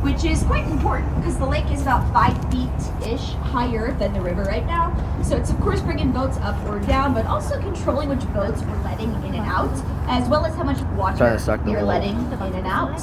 which is quite important because the lake is about 5 feet-ish higher than the river right now. So it's of course bringing boats up or down, but also controlling which boats we're letting in and out, as well as how much water you're letting in and out.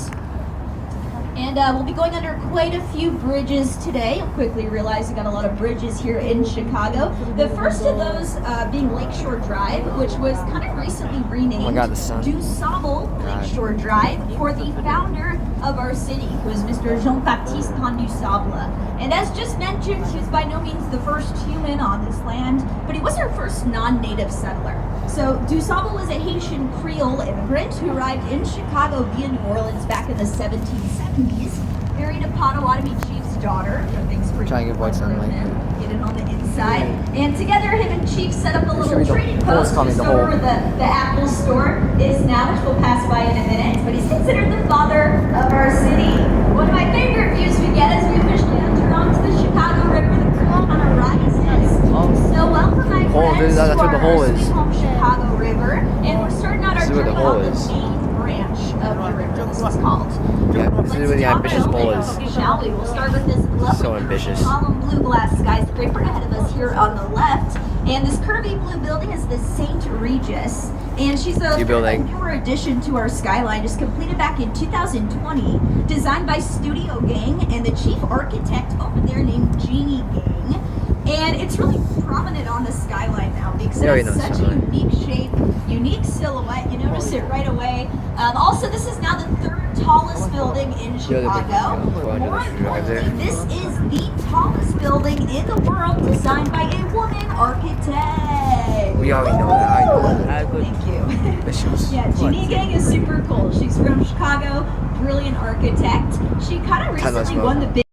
And we'll be going under quite a few bridges today. You'll quickly realize we got a lot of bridges here in Chicago. The first of those being Lakeshore Drive, which was kind of recently renamed DuSable Lakeshore Drive for the founder of our city, who is Mr. Jean-Baptiste Condu-Sable. And as just mentioned, he was by no means the first human on this land, but he was our first non-native settler. So DuSable was a Haitian Creole immigrant who arrived in Chicago via New Orleans back in the 1770s, married a Potawatomi chief's daughter. Things pretty trying to avoid sunlight. Get it on the inside. And together, him and Chief set up a little trading post just over where the Apple store is now, which we'll pass by in a minute. But he's considered the father of our city. One of my favorite views we get as we officially enter onto the Chicago River. The current kind of rises. So welcome, my friends, that's where the hole to is. our home Chicago River. And we're starting out our journey on the is. main branch of the river. This is called. Yeah, this is where the ambitious hole is. Shall we? We'll start with this lovely So ambitious. column blue glass skyscraper ahead of us here on the left. And this curvy blue building is the St. Regis. And she's a newer addition to our skyline, just completed back in 2020, designed by Studio Gang and the chief architect over there named Jeannie Gang. And it's really prominent on the skyline now because it has such a unique shape, unique silhouette. You notice it right away. Also, this is now the third tallest building in Chicago. More importantly, this is the tallest building in the world designed by a woman architect. We already know that. I know that. Thank you. Yeah, Jeannie Gang is super cool. She's from Chicago, brilliant architect. She kind of recently won the big